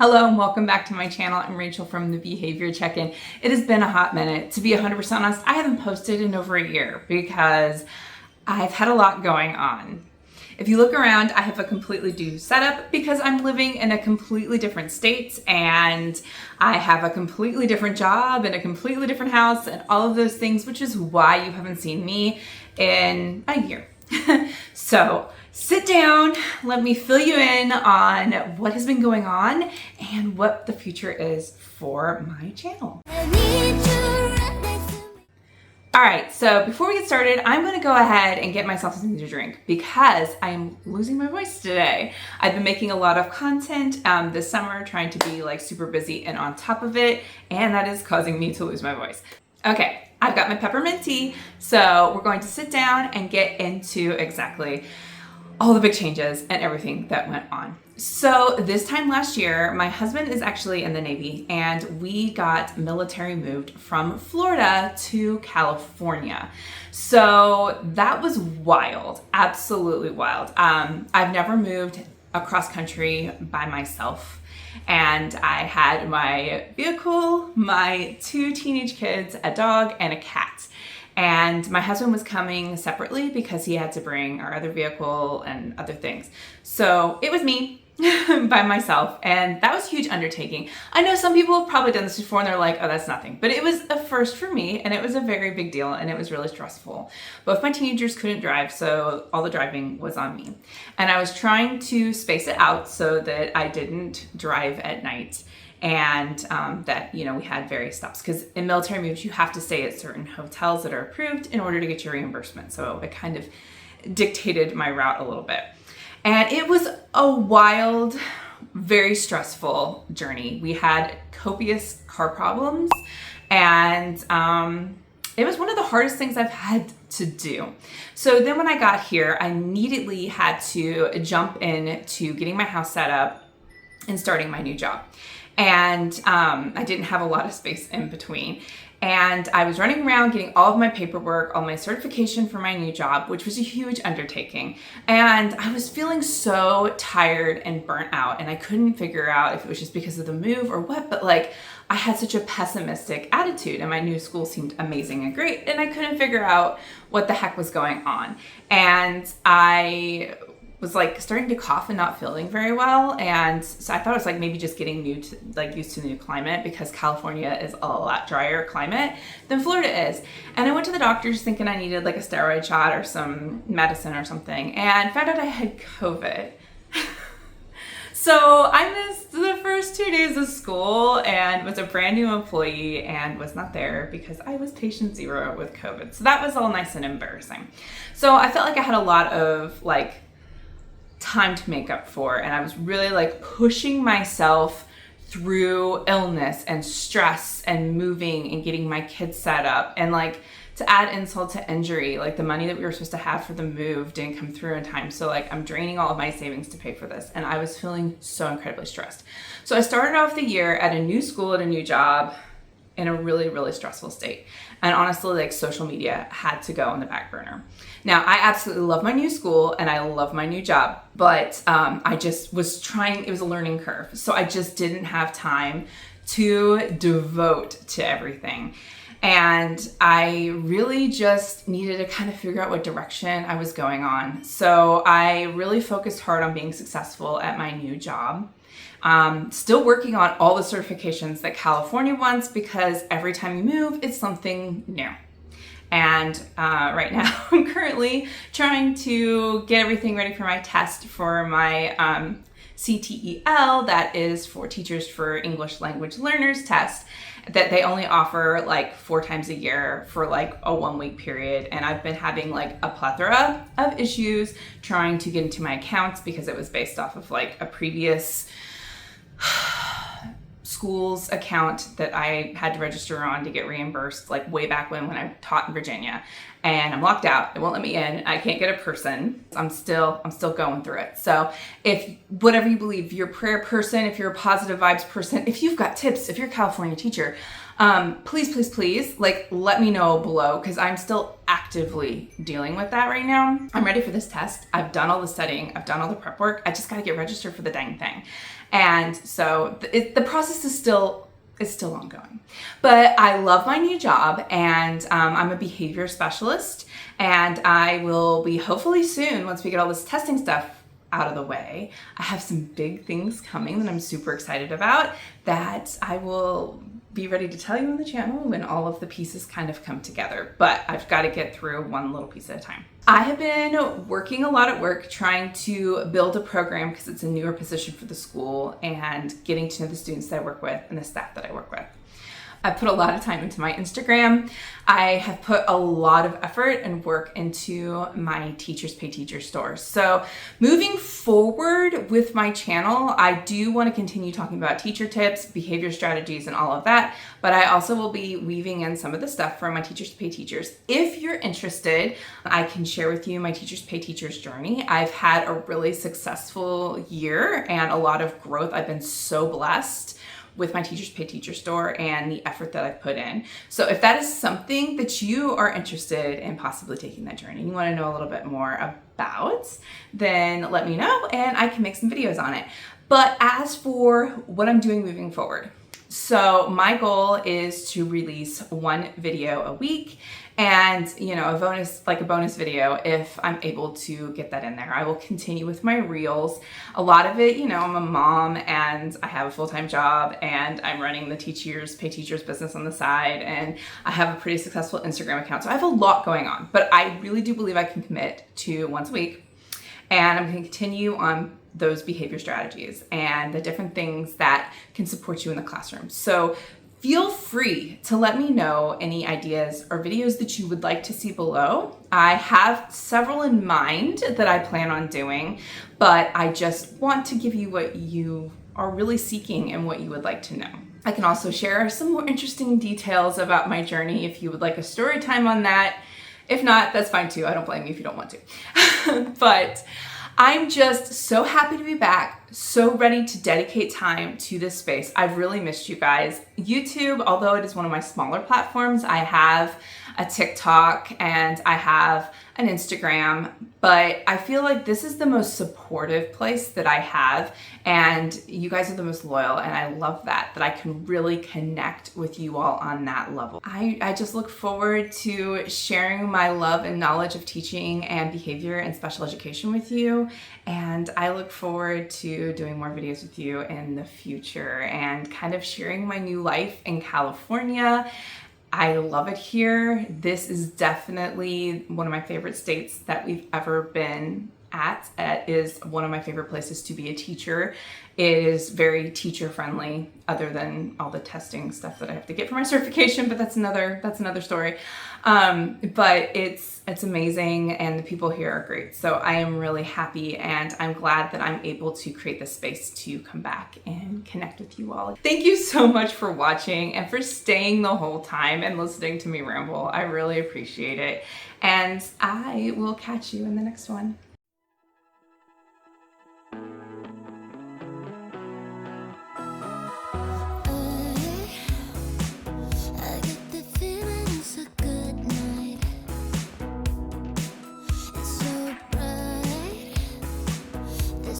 Hello and welcome back to my channel. I'm Rachel from The Behavior Check-in. It has been a hot minute. To be 100% honest, I haven't posted in over a year because I've had a lot going on. If you look around, I have a completely new setup because I'm living in a completely different state and I have a completely different job and a completely different house and all of those things, which is why you haven't seen me in a year. So sit down, let me fill you in on what has been going on and what the future is for my channel. All right, so before we get started, I'm gonna go ahead and get myself something to drink because I am losing my voice today. I've been making a lot of content this summer, trying to be like super busy and on top of it, and that is causing me to lose my voice. Okay, I've got my peppermint tea, so we're going to sit down and get into exactly all the big changes and everything that went on. So this time last year, my husband is actually in the Navy and we got military moved from Florida to California. So that was wild, absolutely wild. I've never moved across country by myself. And I had my vehicle, my 2 teenage kids, a dog, and a cat. And my husband was coming separately because he had to bring our other vehicle and other things. So it was me by myself, and that was a huge undertaking. I know some people have probably done this before and they're like, oh, that's nothing. But it was a first for me, and it was a very big deal, and it was really stressful. Both my teenagers couldn't drive, so all the driving was on me. And I was trying to space it out so that I didn't drive at night. And that, you know, we had various stops because in military moves, you have to stay at certain hotels that are approved in order to get your reimbursement. So it kind of dictated my route a little bit. And it was a wild, very stressful journey. We had copious car problems and it was one of the hardest things I've had to do. So then when I got here, I immediately had to jump into getting my house set up and starting my new job. And I didn't have a lot of space in between. And I was running around getting all of my paperwork, all my certification for my new job, which was a huge undertaking. And I was feeling so tired and burnt out, and I couldn't figure out if it was just because of the move or what, but like I had such a pessimistic attitude and my new school seemed amazing and great, and I couldn't figure out what the heck was going on. And I was like starting to cough and not feeling very well, and so I thought it was like maybe just getting used to the new climate because California is a lot drier climate than Florida is. And I went to the doctor just thinking I needed like a steroid shot or some medicine or something, and found out I had COVID. So I missed the first 2 days of school and was a brand new employee and was not there because I was patient 0 with COVID. So that was all nice and embarrassing. So I felt like I had a lot of like time to make up for, and I was really like pushing myself through illness and stress and moving and getting my kids set up, and like to add insult to injury, like the money that we were supposed to have for the move didn't come through in time, so like I'm draining all of my savings to pay for this, and I was feeling so incredibly stressed. So I started off the year at a new school, at a new job, in a really, really stressful state. And honestly, like social media had to go on the back burner. Now, I absolutely love my new school and I love my new job, but I just was trying, it was a learning curve. So I just didn't have time to devote to everything. And I really just needed to kind of figure out what direction I was going on. So I really focused hard on being successful at my new job. Still working on all the certifications that California wants because every time you move, it's something new. And right now, I'm currently trying to get everything ready for my test for my CTEL, that is for Teachers for English Language Learners test, that they only offer like 4 times a year for like a 1-week period. And I've been having like a plethora of issues trying to get into my accounts because it was based off of like a previous school's account that I had to register on to get reimbursed like way back when I taught in Virginia, and I'm locked out. It won't let me in. I can't get a person. I'm still going through it. So if whatever you believe, if you're a prayer person, if you're a positive vibes person, if you've got tips, if you're a California teacher, please, like let me know below because I'm still actively dealing with that right now. I'm ready for this test. I've done all the studying. I've done all the prep work. I just got to get registered for the dang thing. And so the process is still ongoing. But I love my new job, and I'm a behavior specialist, and I will be hopefully soon, once we get all this testing stuff out of the way, I have some big things coming that I'm super excited about that I will be ready to tell you on the channel when all of the pieces kind of come together. But I've got to get through one little piece at a time. I have been working a lot at work trying to build a program because it's a newer position for the school, and getting to know the students that I work with and the staff that I work with. I put a lot of time into my Instagram. I have put a lot of effort and work into my Teachers Pay Teachers store. So moving forward with my channel, I do want to continue talking about teacher tips, behavior strategies, and all of that, but I also will be weaving in some of the stuff from my Teachers Pay Teachers. If you're interested, I can share with you my Teachers Pay Teachers journey. I've had a really successful year and a lot of growth. I've been so blessed with my Teachers Pay Teachers store and the effort that I've put in. So if that is something that you are interested in possibly taking that journey, you want to know a little bit more about, then let me know and I can make some videos on it. But as for what I'm doing moving forward, so my goal is to release one video a week, and a bonus video if I'm able to get that in there. I will continue with my reels. A lot of it, I'm a mom and I have a full-time job and I'm running the Teachers Pay Teachers business on the side, and I have a pretty successful Instagram account. So I have a lot going on, but I really do believe I can commit to once a week, and I'm going to continue on those behavior strategies and the different things that can support you in the classroom. So feel free to let me know any ideas or videos that you would like to see below. I have several in mind that I plan on doing, but I just want to give you what you are really seeking and what you would like to know. I can also share some more interesting details about my journey if you would like a story time on that. If not, that's fine too. I don't blame you if you don't want to. But I'm just so happy to be back, so ready to dedicate time to this space. I've really missed you guys. YouTube, although it is one of my smaller platforms, I have a TikTok and I have an Instagram, but I feel like this is the most supportive place that I have, and you guys are the most loyal, and I love that I can really connect with you all on that level. I just look forward to sharing my love and knowledge of teaching and behavior and special education with you, and I look forward to doing more videos with you in the future and kind of sharing my new life in California. I love it here. This is definitely one of my favorite states that we've ever been at. It is one of my favorite places to be a teacher. It is very teacher friendly, other than all the testing stuff that I have to get for my certification, but that's another story. But it's amazing, and the people here are great. So I am really happy, and I'm glad that I'm able to create this space to come back and connect with you all. Thank you so much for watching and for staying the whole time and listening to me ramble. I really appreciate it. And I will catch you in the next one.